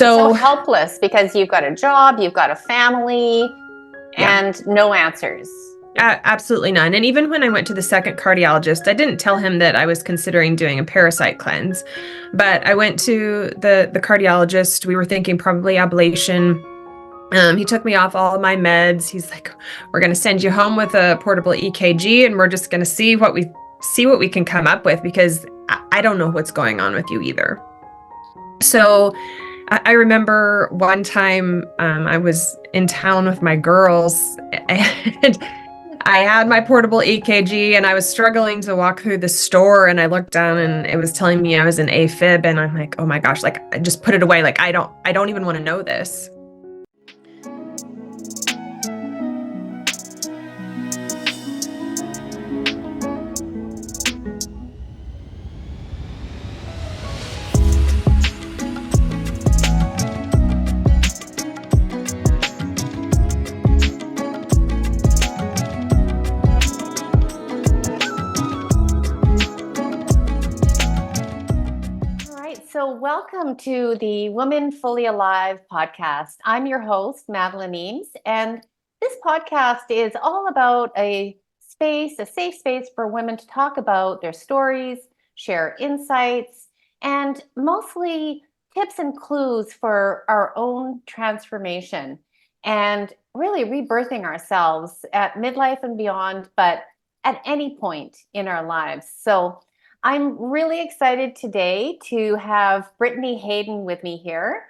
So So helpless because you've got a job, you've got a family, yeah, and no answers. absolutely none. And even when I went to the second cardiologist, I didn't tell him that I was considering doing a parasite cleanse, but I went to the cardiologist. We were thinking probably ablation. He took me off all of my meds. He's like, "We're going to send you home with a portable EKG, and we're just going to see what we can come up with because I don't know what's going on with you either." So I remember one time I was in town with my girls and I had my portable EKG and I was struggling to walk through the store and I looked down and it was telling me I was an AFib and I'm like, oh my gosh, like I just put it away. Like I don't even want to know this. All right, so welcome to the Woman Fully Alive podcast. I'm your host, Madeline Eames, and this podcast is all about a safe space for women to talk about their stories, share insights, and mostly tips and clues for our own transformation and really rebirthing ourselves at midlife and beyond, but at any point in our lives. So I'm really excited today to have Brittany Heyden with me here.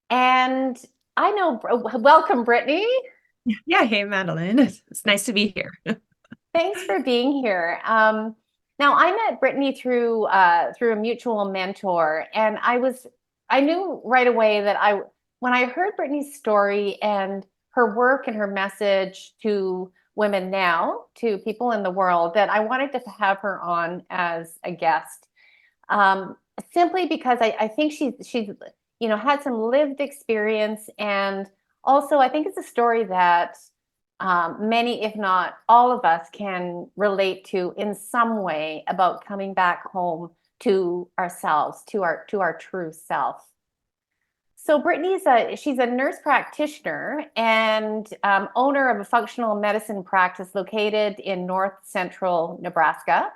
And I know, welcome, Brittany. Yeah, hey Madeline, it's nice to be here. Thanks for being here. Now, I met Brittany through a mutual mentor, and I knew right away that when I heard Brittany's story and her work and her message to women now, to people in the world, that I wanted to have her on as a guest. Simply because I think she's had some lived experience, and also I think it's a story that many, if not all of us, can relate to in some way about coming back home to ourselves, to our true self. So she's a nurse practitioner and owner of a functional medicine practice located in north central Nebraska.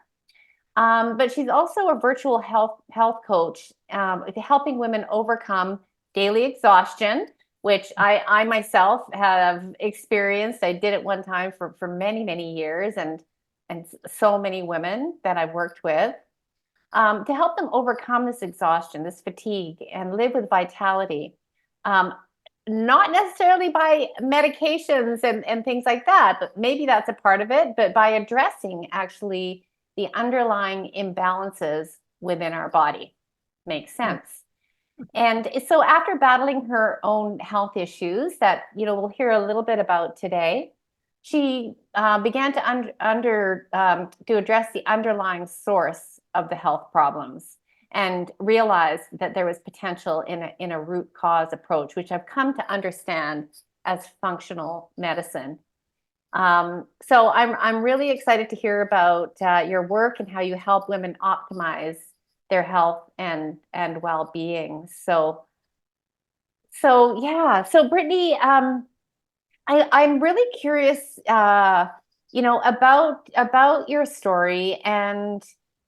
But she's also a virtual health coach, helping women overcome daily exhaustion, which I myself have experienced. I did it one time for many years, and so many women that I've worked with, to help them overcome this exhaustion, this fatigue, and live with vitality. Um, Not necessarily by medications and things like that, but maybe that's a part of it, but by addressing actually the underlying imbalances within our body. Makes sense. And so after battling her own health issues that, we'll hear a little bit about today, she began to address the underlying source of the health problems and realized that there was potential in a root cause approach, which I've come to understand as functional medicine. So I'm really excited to hear about your work and how you help women optimize their health and well-being. So yeah. So Brittany, I'm really curious, about your story and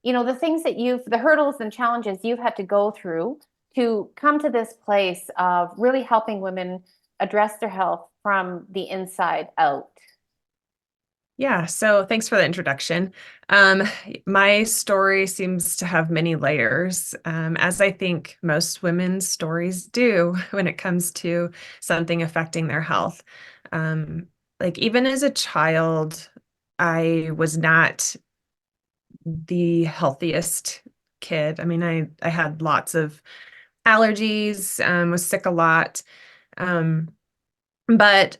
the hurdles and challenges you've had to go through to come to this place of really helping women address their health from the inside out. Yeah, so thanks for the introduction. My story seems to have many layers, as I think most women's stories do when it comes to something affecting their health. Like even as a child, I was not the healthiest kid. I mean, I had lots of allergies, was sick a lot. Um, but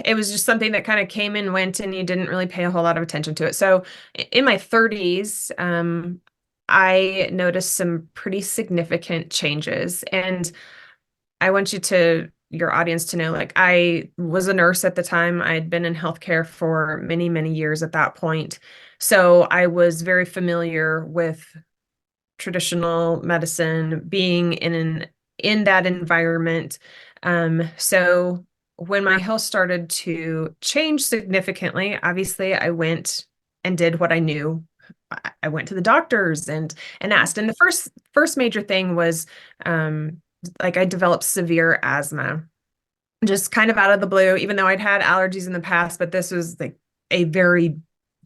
it was just something that kind of came and went and you didn't really pay a whole lot of attention to it. So in my 30s, I noticed some pretty significant changes. And I want your audience to know, like, I was a nurse at the time. I'd been in healthcare for many years at that point. So I was very familiar with traditional medicine, being in in that environment. So when my health started to change significantly, obviously I went and did what I knew. I went to the doctors and asked. And the first major thing was like I developed severe asthma, just kind of out of the blue, even though I'd had allergies in the past, but this was like a very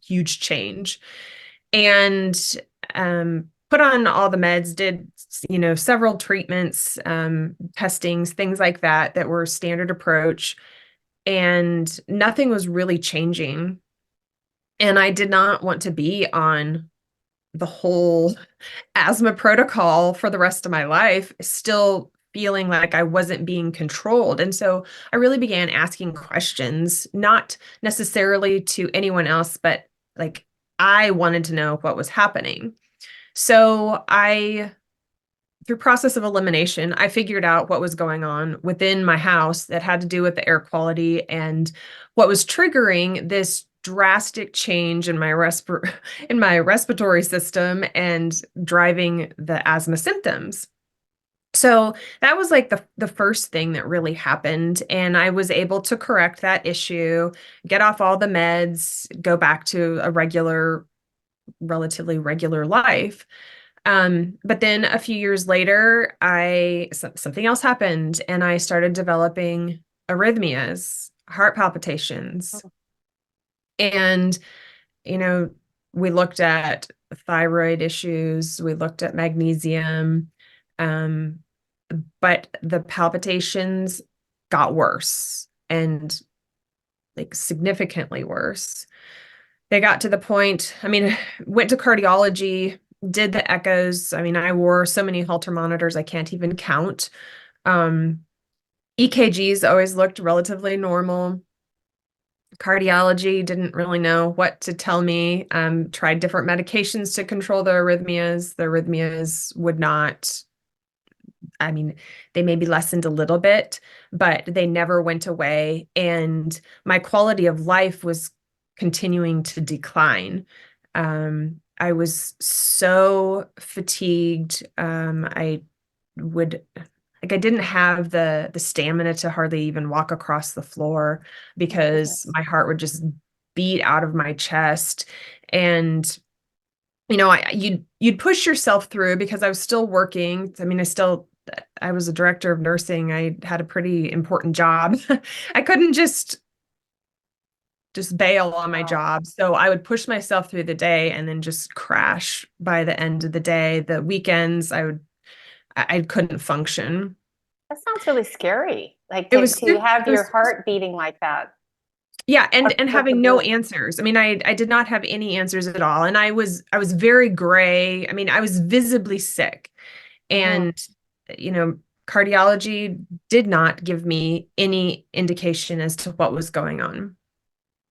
huge change. And put on all the meds, did, several treatments, testings, things like that, that were standard approach. And nothing was really changing. And I did not want to be on the whole asthma protocol for the rest of my life, still feeling like I wasn't being controlled. And so I really began asking questions, not necessarily to anyone else, but like I wanted to know what was happening. So through process of elimination, I figured out what was going on within my house that had to do with the air quality and what was triggering this drastic change in my in my respiratory system and driving the asthma symptoms. So that was like the first thing that really happened. And I was able to correct that issue, get off all the meds, go back to a relatively regular life. But then a few years later, something else happened and I started developing arrhythmias, heart palpitations. And, you know, we looked at thyroid issues, we looked at magnesium, um, but the palpitations got worse and like significantly worse. They got to the point, I mean, went to cardiology, did the echoes. I mean, I wore so many Holter monitors, I can't even count. EKGs always looked relatively normal. Cardiology didn't really know what to tell me. Tried different medications to control the arrhythmias. The arrhythmias would not, I mean, they maybe lessened a little bit, but they never went away. And my quality of life was continuing to decline. I was so fatigued. I would like I didn't have the stamina to hardly even walk across the floor because my heart would just beat out of my chest. And you'd push yourself through because I was still working. I mean, I was a director of nursing. I had a pretty important job. I couldn't just bail on my job. So I would push myself through the day and then just crash by the end of the day. The weekends, I couldn't function. That sounds really scary. Like It was to have it your was heart beating like that. Yeah, and Out the having no blue. answers. I mean, I did not have any answers at all. And I was very gray. I mean, I was visibly sick. Mhm. And you know, cardiology did not give me any indication as to what was going on.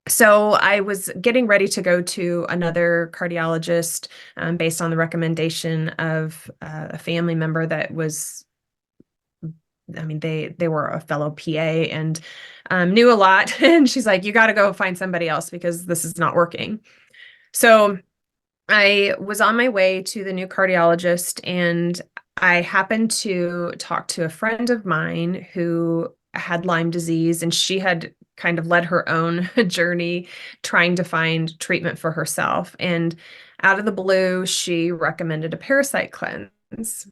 So I was getting ready to go to another cardiologist based on the recommendation of a family member that was, I mean, they were a fellow PA and knew a lot. And she's like, you got to go find somebody else because this is not working. So I was on my way to the new cardiologist and I happened to talk to a friend of mine who had Lyme disease and she had kind of led her own journey trying to find treatment for herself. And out of the blue, she recommended a parasite cleanse.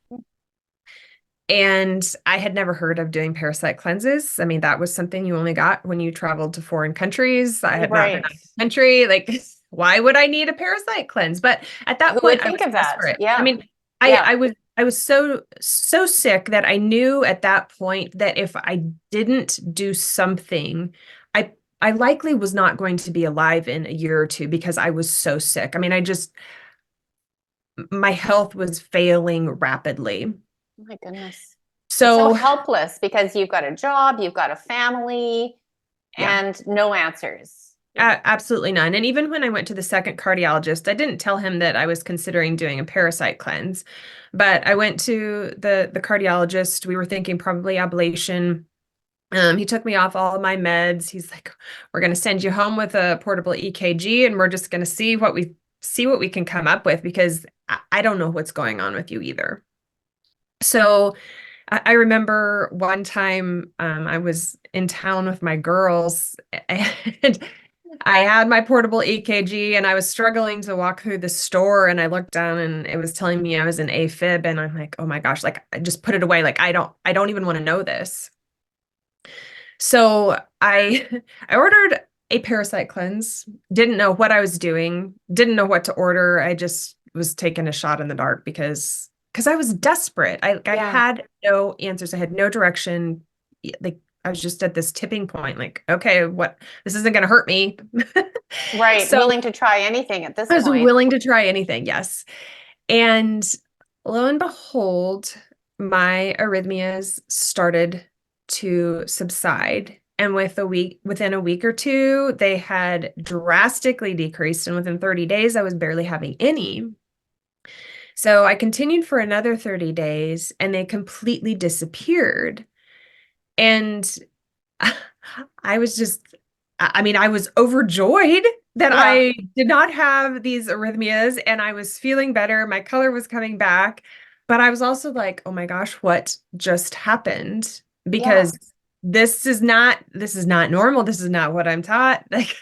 And I had never heard of doing parasite cleanses. I mean, that was something you only got when you traveled to foreign countries. I had not been out Right. of the country. Like, why would I need a parasite cleanse? But at that Who would point, I think was of that? desperate. I Yeah. mean, I, Yeah. I was I was so sick that I knew at that point that if I didn't do something, I likely was not going to be alive in a year or two because I was so sick. I mean, my health was failing rapidly. Oh my goodness. You're so So, helpless because you've got a job, you've got a family, yeah. and no answers. Absolutely none. And even when I went to the second cardiologist, I didn't tell him that I was considering doing a parasite cleanse. But I went to the cardiologist. We were thinking probably ablation. He took me off all of my meds. He's like, "We're going to send you home with a portable EKG, and we're just going to see what we can come up with because I don't know what's going on with you either." So I remember one time I was in town with my girls and I had my portable EKG and I was struggling to walk through the store and I looked down and it was telling me I was in AFib and I'm like, oh my gosh, like I just put it away. Like I don't even want to know this. So I I ordered a parasite cleanse, didn't know what I was doing, didn't know what to order. I just was taking a shot in the dark because I was desperate. I Yeah. had no answers. I had no direction. Like I was just at this tipping point, like, okay, what this isn't gonna hurt me. Right. So Willing to try anything at this I was point. willing to try anything, yes. And lo and behold, my arrhythmias started to subside. And within a week or two, they had drastically decreased. And within 30 days, I was barely having any. So I continued for another 30 days and they completely disappeared. And I was just, I mean, I was overjoyed that Yeah. I did not have these arrhythmias and I was feeling better. My color was coming back. But I was also like, oh my gosh, what just happened? Yeah. Because this is not normal. This is not what I'm taught. Like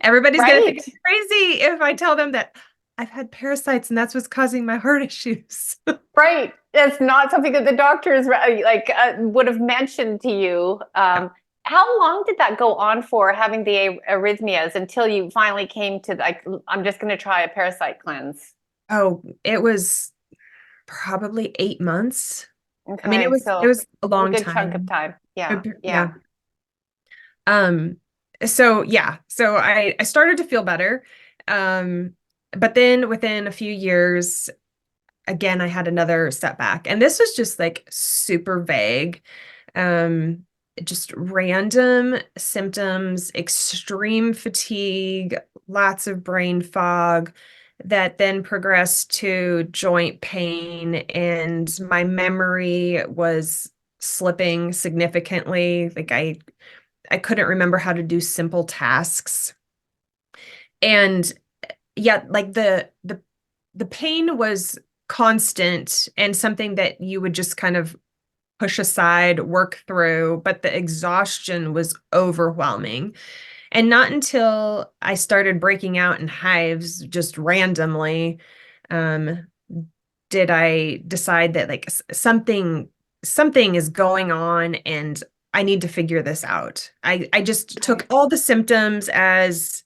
everybody's gonna think Right. I'm crazy if I tell them that I've had parasites and that's what's causing my heart issues. Right. That's not something that the doctors like would have mentioned to you. How long did that go on for, having the arrhythmias, until you finally came to like, I'm just going to try a parasite cleanse? Oh, it was probably 8 months. I mean, Okay, it so was a a long good chunk of time. time. Yeah, Yeah. yeah. Um, so yeah, so I started to feel better. Um, but then within a few years, again, I had another setback. And this was just like super vague. Um, just random symptoms, extreme fatigue, lots of brain fog that then progressed to joint pain, and my memory was slipping significantly. Like I couldn't remember how to do simple tasks. And yeah, like the pain was constant and something that you would just kind of push aside, work through, but the exhaustion was overwhelming. And not until I started breaking out in hives just randomly, um, did I decide that like something is going on and I need to figure this out. I just took Right. all the symptoms as,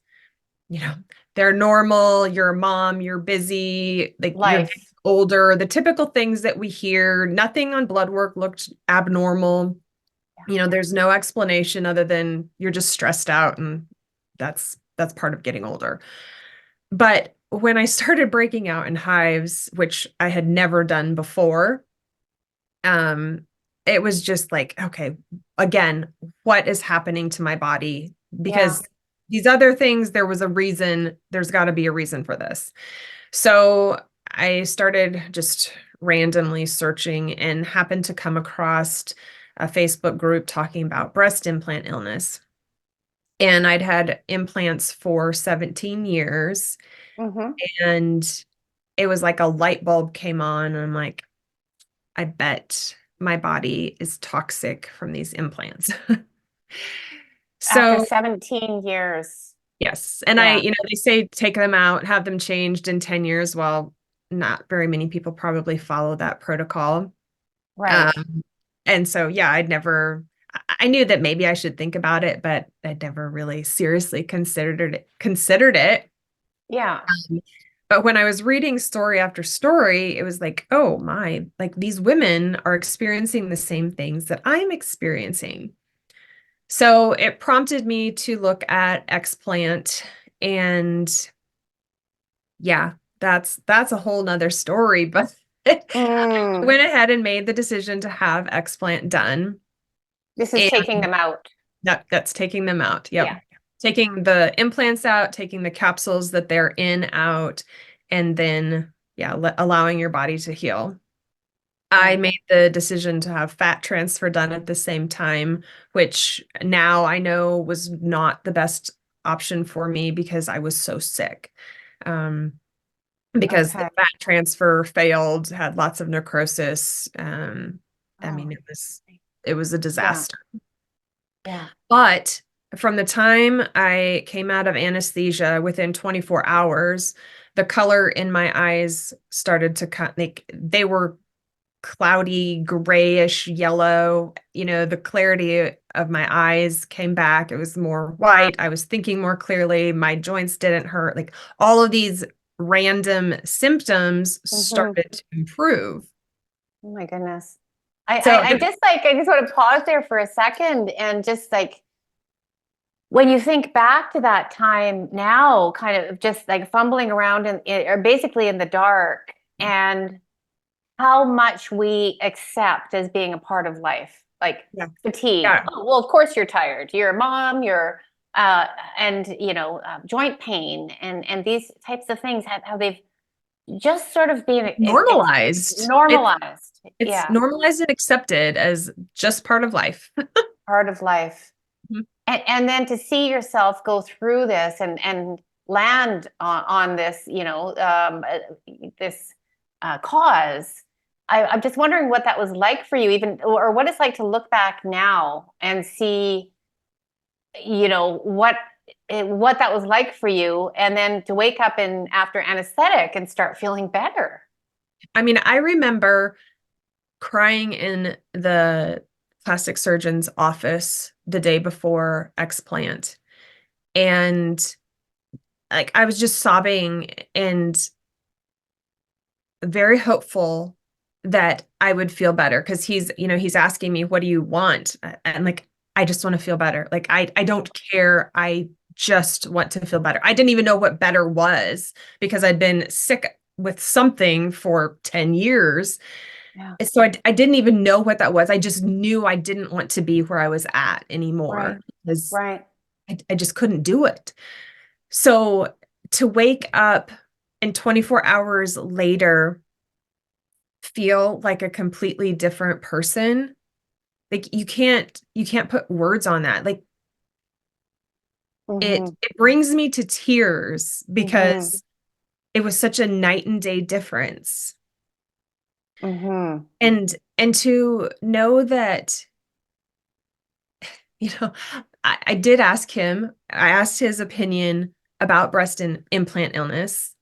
you know, they're normal, you're a mom, you're busy, like you're getting Life. older, the typical things that we hear. Nothing on blood work looked abnormal. You know, there's no explanation other than you're just stressed out and that's part of getting older. But when I started breaking out in hives, which I had never done before, um, it was just like, okay, again, what is happening to my body? Yeah. Because these other things, there was a reason, there's got to be a reason for this. So I started just randomly searching and happened to come across a Facebook group talking about breast implant illness. And I'd had implants for 17 years. Hmm. And it was like a light bulb came on. And I'm like, I bet my body is toxic from these implants. After So, 17 years. yes. And Yeah. they say take them out, have them changed in 10 years. Well, not very many people probably follow that protocol. Right. Um, and so, yeah, I knew that maybe I should think about it, but I'd never really seriously considered it. Yeah. But when I was reading story after story, it was like, oh my, like these women are experiencing the same things that I'm experiencing. So it prompted me to look at explant, and yeah, that's a whole nother story. But I Mm. went ahead and made the decision to have explant done. This is And taking them out. that's taking them out. Yep. Yeah. Taking the implants out, taking the capsules that they're in out, and then yeah, allowing your body to heal. I Right. made the decision to have fat transfer done at the same time, which now I know was not the best option for me because I was so sick. Um, because the Okay. fat transfer failed, had lots of necrosis. I mean, Oh, it was a yeah, disaster. yeah. But from the time I came out of anesthesia, within 24 hours, the color in my eyes started to cut, like they were cloudy, grayish yellow. The clarity of my eyes came back. It was more white. I was thinking more clearly. My joints didn't hurt. Like all of these random symptoms Hmm. started to improve. Oh my goodness. I, So, I, I just like, I just want to pause there for a second and just like, when you think back to that time now, kind of just like fumbling around or basically in the dark, and how much we accept as being a part of life, like yeah, fatigue. yeah, Oh, well, of course you're tired. You're a mom. And joint pain and these types of things have how they've just sort of been normalized. normalized. It's Yeah, normalized and accepted as just part of life. part of life. Mhm. And then to see yourself go through this and land on this, this cause. I'm just wondering what that was like for you, even, or what it's like to look back now and see, what that was like for you, and then to wake up in after anesthetic and start feeling better. I mean, I remember crying in the plastic surgeon's office the day before explant. And like I was just sobbing and very hopeful that I would feel better because he's asking me, what do you want? And like, I just want to feel better. Like I don't care. I just want to feel better. I didn't even know what better was because I'd been sick with something for 10 years. Yeah. So I didn't even know what that was. I just knew I didn't want to be where I was at Right. anymore because Right. I just couldn't do it. So to wake up and 24 hours later feel like a completely different person, like you can't put words on that. Like it Mm-hmm. it brings me to tears Mm-hmm. because it was such a night and day difference. Mm-hmm. And to know that, you know, I did ask him, I asked his opinion about breast and implant illness.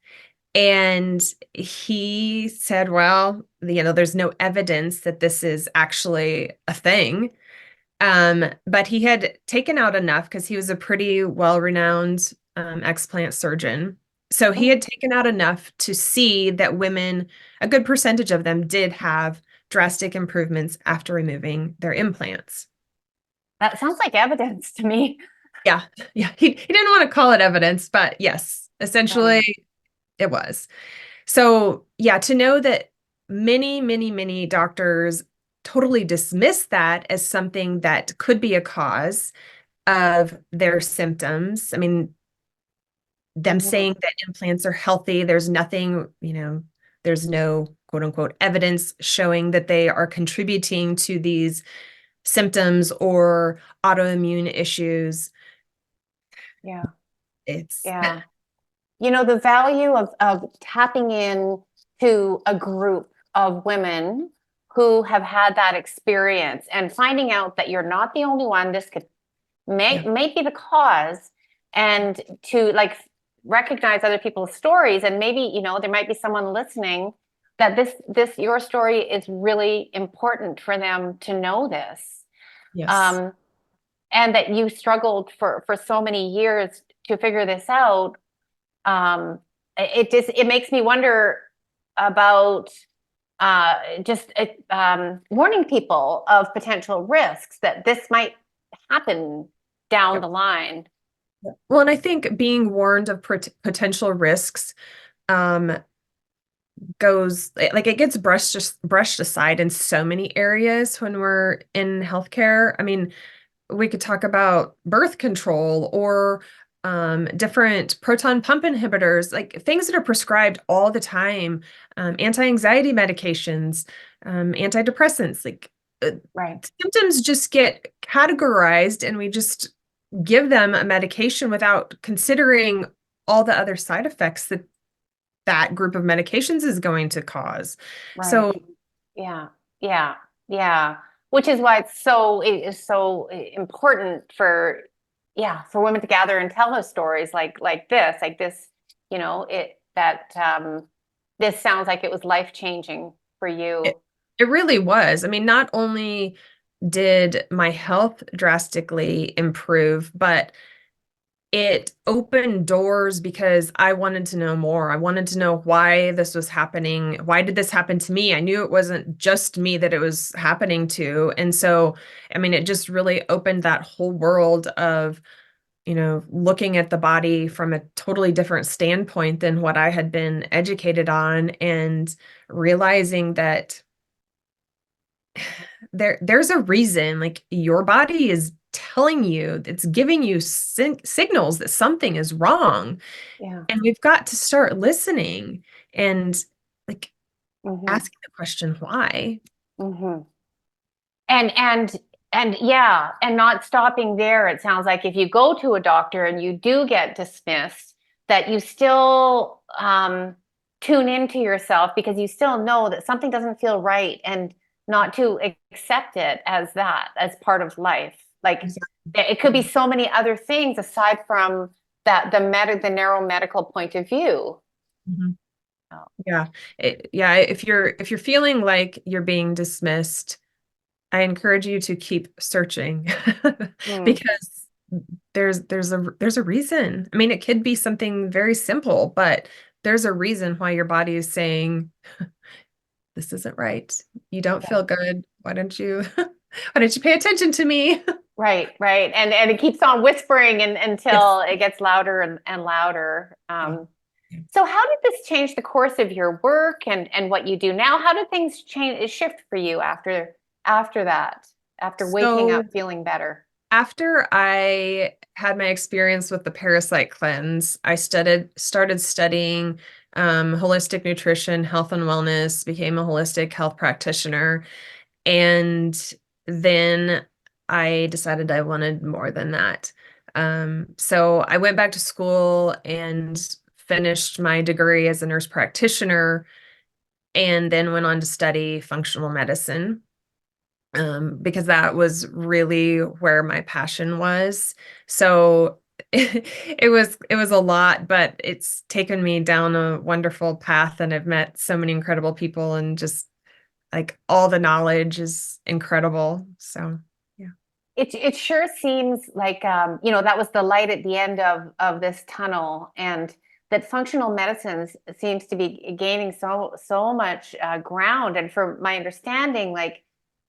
And he said, well, there's no evidence that this is actually a thing. But he had taken out enough because he was a pretty well-renowned explant surgeon. So he had taken out enough to see that women, a good percentage of them, did have drastic improvements after removing their implants. That sounds like evidence to me. Yeah, yeah. He didn't want to call it evidence, but yes, Right. essentially it was. So, yeah, to know that many, many, many doctors totally dismiss that as something that could be a cause of their symptoms. I mean, them Mm-hmm. saying that implants are healthy, there's nothing, there's no quote unquote evidence showing that they are contributing to these symptoms or autoimmune issues. Yeah. It's, Yeah. The value of tapping in to a group of women who have had that experience and finding out that you're not the only one. This could yeah, may be the cause, and to like recognize other people's stories, and maybe there might be someone listening that this your story is really important for them to know this. yes, Um, and that you struggled for so many years to figure this out. It makes me wonder about just warning people of potential risks that this might happen down yep. the line. Well, and I think being warned of potential risks um, goes like it gets brushed aside in so many areas when we're in healthcare. I mean, we could talk about birth control or different proton pump inhibitors, like things that are prescribed all the time, anti-anxiety medications, antidepressants, like uh, Right. symptoms just get categorized and we just give them a medication without considering all the other side effects that that group of medications is going to cause. Right. So Yeah. Yeah. Yeah. Which is why it is so important for, yeah, for women to gather and tell us stories like this, this sounds like it was life changing for you. It, it really was. I mean, not only did my health drastically improve, but it opened doors because I wanted to know more. I wanted to know why this was happening. Why did this happen to me? I knew it wasn't just me that it was happening to. And so, I mean, it just really opened that whole world of, looking at the body from a totally different standpoint than what I had been educated on, and realizing that there's a reason, like, your body is telling you, it's giving you signals that something is wrong, Yeah. and we've got to start listening and, like, Hmm. asking the question why. Hmm. And yeah, and not stopping there. It sounds like if you go to a doctor and you do get dismissed, that you still tune into yourself because you still know that something doesn't feel right, and not to accept it as that, as part of life. Like Exactly. it could be so many other things aside from that, the narrow medical point of view. Mhm. Oh. Yeah. Yeah, if you're feeling like you're being dismissed, I encourage you to keep searching Mm, because there's a reason. I mean, it could be something very simple, but there's a reason why your body is saying, this isn't right. You don't yeah. feel good. Why don't you pay attention to me? Right, right. And it keeps on whispering Yes. until it gets louder and louder. Yeah. Yeah. So how did this change the course of your work and what you do now? How did things shift for you after that, after waking So up feeling better? after I had my experience with the parasite cleanse, I started studying holistic nutrition, health and wellness, became a holistic health practitioner. And then I decided I wanted more than that. So I went back to school and finished my degree as a nurse practitioner, and then went on to study functional medicine, because that was really where my passion was. So it was a lot, but it's taken me down a wonderful path, and I've met so many incredible people, and just, like, all the knowledge is incredible. So, yeah. It sure seems like that was the light at the end of this tunnel, and that functional medicine seems to be gaining so much ground. And from my understanding, like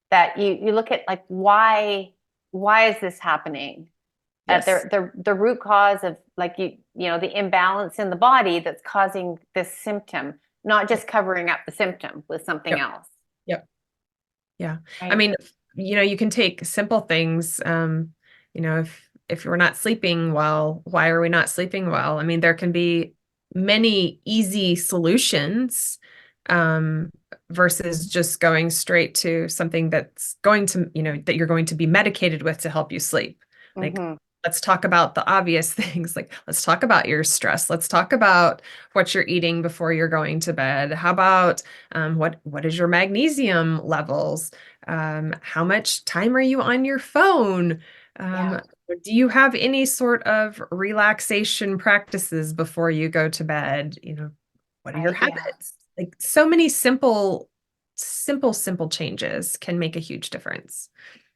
that you look at like why is this happening? At Yes. the root cause of, like, the imbalance in the body that's causing this symptom, not Yep. just covering up the symptom with something Yep. else. Yep. Yeah. I Right. mean, you can take simple things. If we're not sleeping well, why are we not sleeping well? I mean, there can be many easy solutions, um, versus just going straight to something that's going to, that you're going to be medicated with to help you sleep. Like, Hmm. let's talk about the obvious things. Like, let's talk about your stress. Let's talk about what you're eating before you're going to bed. How about, what is your magnesium levels? How much time are you on your phone? Yeah. Do you have any sort of relaxation practices before you go to bed? What are your Right. Yeah. habits? Like, so many simple changes can make a huge difference.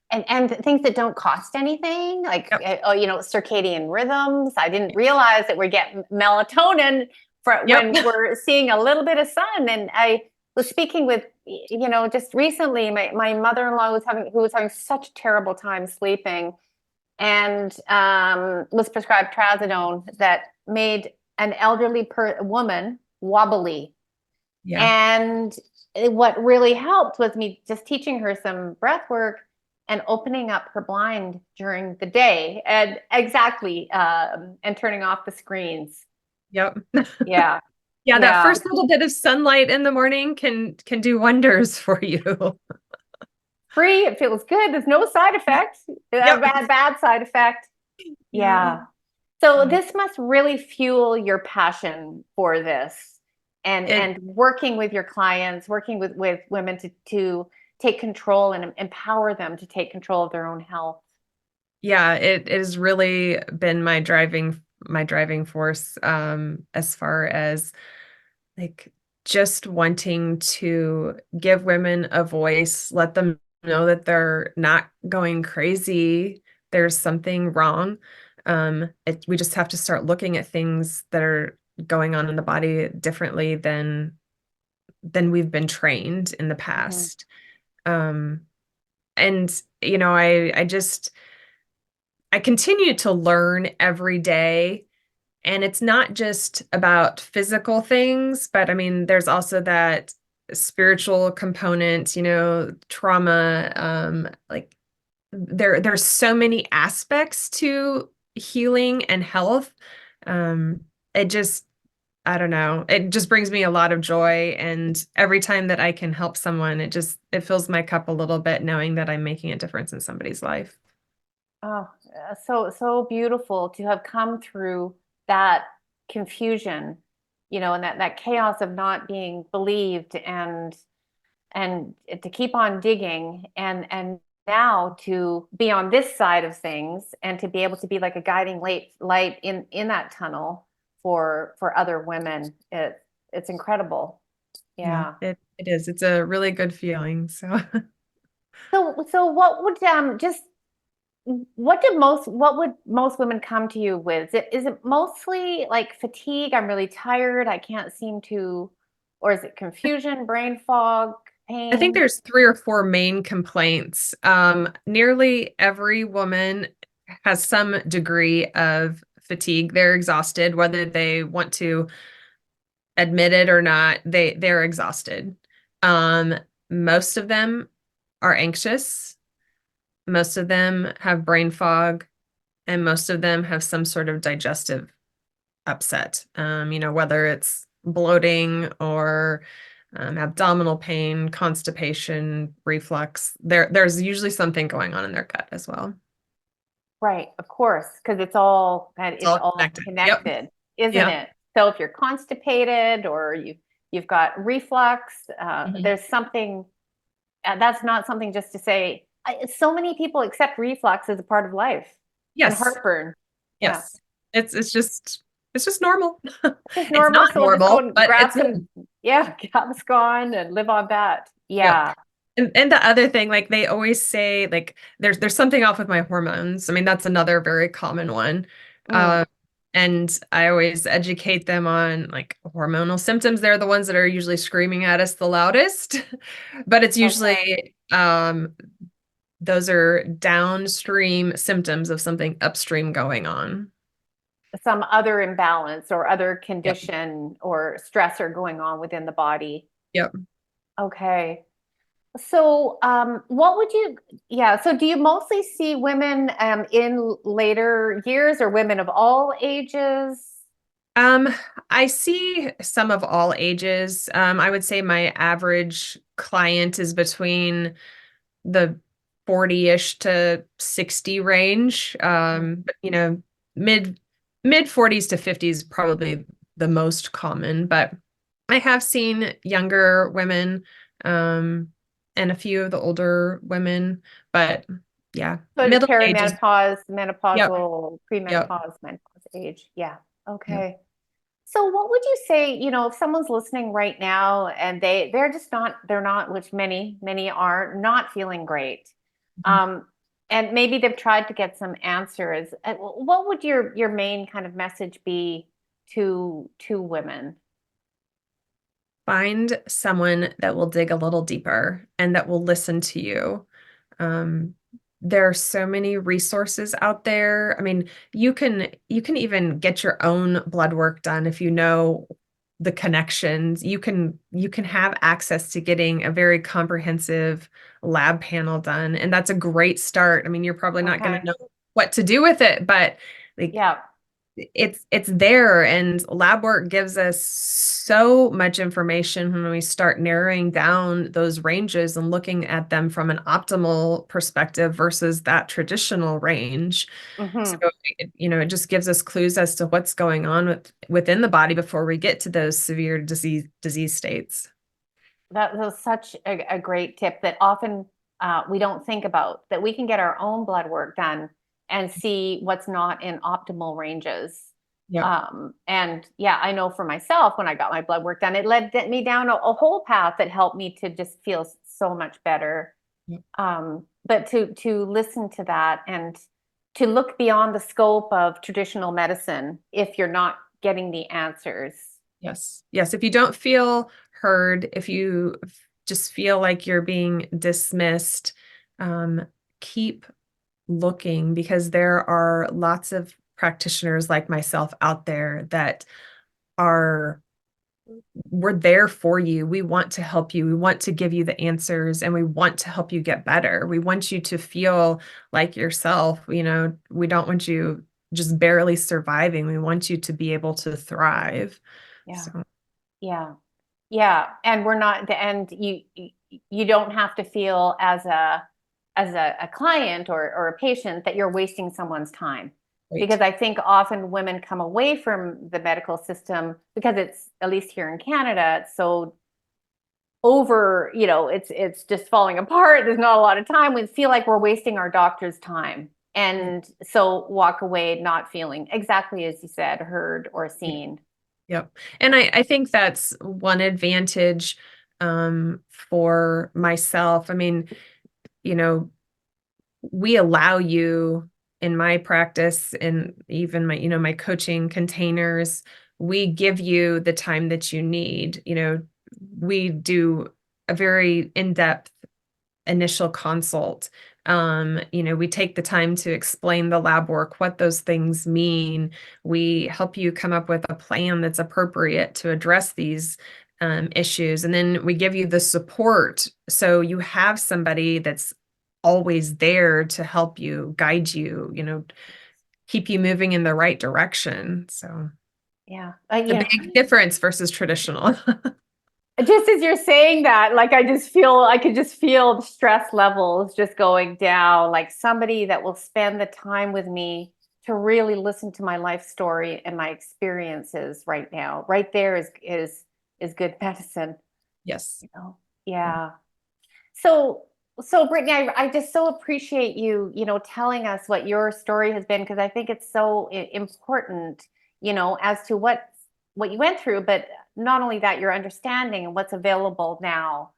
And things that don't cost anything, like Yep. circadian rhythms. I didn't realize that we get melatonin for Yep. when we're seeing a little bit of sun. And I was speaking with, just recently, my mother-in-law who was having such a terrible time sleeping, and was prescribed trazodone that made an elderly woman wobbly. Yeah. And what really helped was me just teaching her some breath work and opening up her blind during the day, and exactly, and turning off the screens. Yep. Yeah. Yeah, that Yeah. first little bit of sunlight in the morning can do wonders for you. Free. It feels good. There's no side effects. A Yep. bad side effect. Yeah. Yeah. So Yeah. this must really fuel your passion for this, and It working with your clients, working with women to take control and empower them to take control of their own health. Yeah, it has really been my driving force, as far as like just wanting to give women a voice, let them know that they're not going crazy. There's something wrong. We just have to start looking at things that are going on in the body differently than we've been trained in the Mhm. past. Um, and I continue to learn every day. And it's not just about physical things, but I mean, there's also that spiritual component, trauma, like there's so many aspects to healing and health. Um, it just, I don't know, it just brings me a lot of joy. And every time that I can help someone, it fills my cup a little bit knowing that I'm making a difference in somebody's life. Oh, so beautiful to have come through that confusion, and that chaos of not being believed, and to keep on digging, and now to be on this side of things and to be able to be like a guiding light in that tunnel for other women. It's incredible. Yeah, Yeah. it is. It's a really good feeling. So So what would just what would most women come to you with? Is it mostly like fatigue? I'm really tired. I can't seem to, or is it confusion, brain fog, I think pain? there's three or four main complaints. Nearly every woman has some degree of fatigue. They're exhausted, whether they want to admit it or not, they're exhausted. Um, Most of them are anxious. Most of them have brain fog, and most of them have some sort of digestive upset. Whether it's bloating or abdominal pain, constipation, reflux. There's usually something going on in their gut as well. Right, of course, because It's it's all all connected. Yep. connected, isn't Yeah. it? So if you're constipated or you've got reflux, Mhm. there's something that's not something just to say. So many people accept reflux as a part of life and Yes. heartburn. Yeah. Yes. It's just normal. It's It's normal, not so we'll just go normal, and but grab it's some, yeah, Gaviscon and live on that. yep. Yeah. And the other thing, like they always say, like there's something off with my hormones. I mean, that's another very common one. Mm, Um, and I always educate them on like hormonal symptoms. They're the ones that are usually screaming at us the loudest, but it's okay. usually those are downstream symptoms of something upstream going on. Some other imbalance or other Yep. condition or stressor going on within the body. Yep. Okay. So, what would you, yeah, so do you mostly see women in later years or women of all ages? Um, I see some of all ages. I would say my average client is between the 40-ish to 60 range. Mm. But mid mid 40s to 50s probably the most common, but I have seen younger women, um, and a few of the older women, but yeah, So middle age is, perimenopause, yep, menopausal, yep, premenopause, menopause age. Yeah. yep. Okay. So what would you say, if someone's listening right now and they're not, which many are not feeling great. Um, and maybe they've tried to get some answers. What would your main kind of message be to women? Find someone that will dig a little deeper and that will listen to you. Um, there are so many resources out there. I mean, you can even get your own blood work done if you know the connections. You can have access to getting a very comprehensive lab panel done, and that's a great start. I mean, you're probably not going to Okay. know what to do with it, but like Yeah. it's there, and lab work gives us so much information when we start narrowing down those ranges and looking at them from an optimal perspective versus that traditional range. So Hmm. it just gives us clues as to what's going on within the body before we get to those severe disease states. that was such a great tip that often we don't think about, that we can get our own blood work done and see what's not in optimal ranges. Yep. And yeah, I know for myself, when I got my blood work done, it led me down a whole path that helped me to just feel so much better. Yep. But to listen to that and to look beyond the scope of traditional medicine if you're not getting the answers. Yes. Yes. If you don't feel heard, if you just feel like you're being dismissed, keep looking, because there are lots of practitioners like myself out there that are we're there for you. We want to help you. We want to give you the answers, and we want to help you get better. We want you to feel like yourself. We don't want you just barely surviving. We want you to be able to thrive. Yeah. So, Yeah. Yeah. And we're not, and you don't have to feel as a client or a patient that you're wasting someone's time. Because right. I think often women come away from the medical system because it's, at least here in Canada, it's so over, it's just falling apart. There's not a lot of time. We feel like we're wasting our doctor's time. And so walk away not feeling, exactly as you said, heard or seen. Yep. And I think that's one advantage for myself. I mean, you know, we allow you in my practice, and even my coaching containers, we give you the time that you need. We do a very in-depth initial consult. We take the time to explain the lab work, what those things mean. We help you come up with a plan that's appropriate to address these issues. And then we give you the support. So you have somebody that's always there to help you, guide you, keep you moving in the right direction. So Yeah. it's a big difference versus traditional. Just as you're saying that, like I could just feel the stress levels just going down, like somebody that will spend the time with me to really listen to my life story and my experiences right now. Right there is good medicine. Yes. Yeah. So Brittany, I just so appreciate you, telling us what your story has been, because I think it's so important, as to what you went through, but not only that, your understanding and what's available now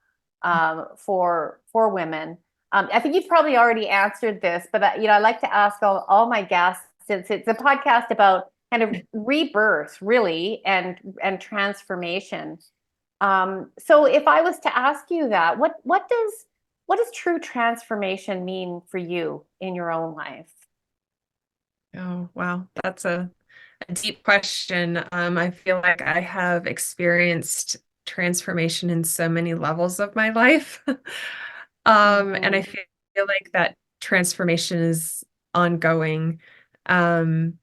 for women. I think you've probably already answered this, but I like to ask all my guests, since it's a podcast about kind of rebirth, really, and transformation. So if I was to ask you that, what does true transformation mean for you in your own life? Oh, wow. That's a deep question. I feel like I have experienced transformation in so many levels of my life. And I Mhm. feel like that transformation is ongoing. Um,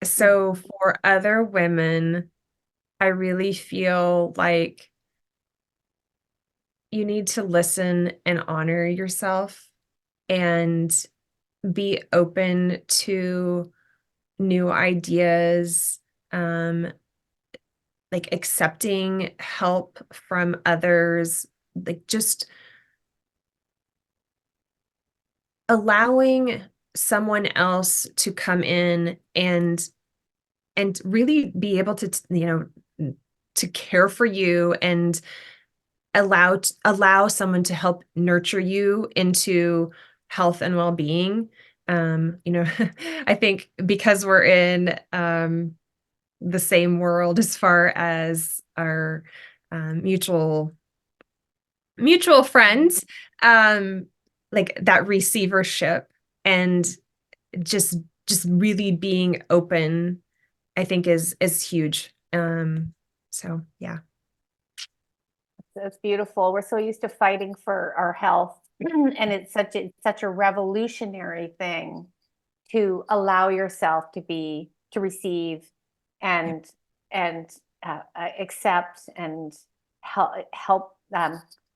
so for other women, I really feel like you need to listen and honor yourself, and be open to new ideas, um, like accepting help from others, like just allowing someone else to come in and really be able to, to care for you, and allow someone to help nurture you into health and well-being. I think because we're in the same world as far as our mutual friends, um, like that receivership, and just really being open, I think is huge. So yeah. That's beautiful. We're so used to fighting for our health, and it's such a revolutionary thing to allow yourself to receive and and accept and help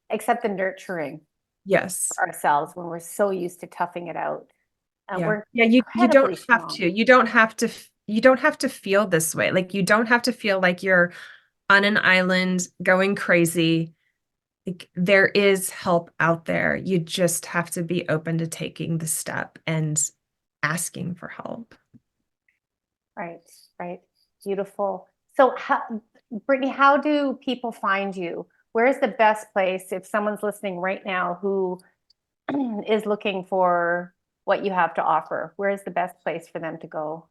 accept the nurturing Yes. for ourselves when we're so used to toughing it out. Yeah. We're Yeah, you don't incredibly have strong. to. You don't have to feel this way. Like, you don't have to feel like you're on an island going crazy. like there is help out there. You just have to be open to taking the step and asking for help. Right, right. Beautiful. So, Brittany, how do people find you? Where's the best place if someone's listening right now who is looking for what you have to offer? Where is the best place for them to go?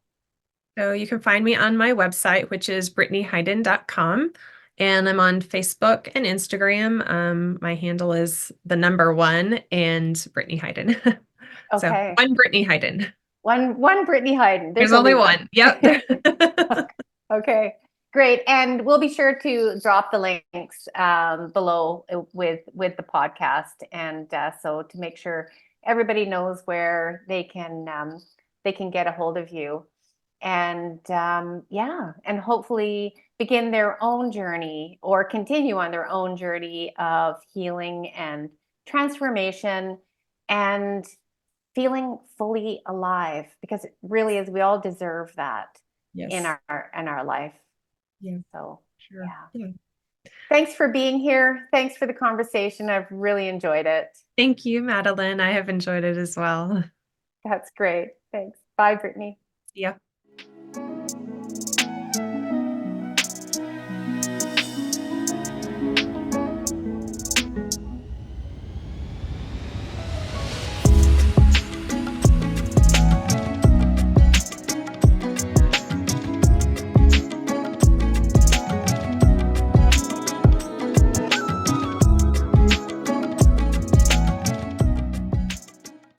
So you can find me on my website, which is brittanyheyden.com. And I'm on Facebook and Instagram. My handle is the number one and Brittany Heyden. So Okay. one Brittany Heyden. One Brittany Heyden. There's only one. Yep. Okay, great. And we'll be sure to drop the links below with the podcast, and so to make sure everybody knows where they can get a hold of you, and yeah, and hopefully begin their own journey or continue on their own journey of healing and transformation and feeling fully alive, because it really is, we all deserve that in Yes. our life. Yeah. So Sure. yeah. Yeah. Thanks for being here. Thanks for the conversation. I've really enjoyed it. Thank you, Madeline. I have enjoyed it as well. That's great. Thanks. Bye, Brittany. Yeah.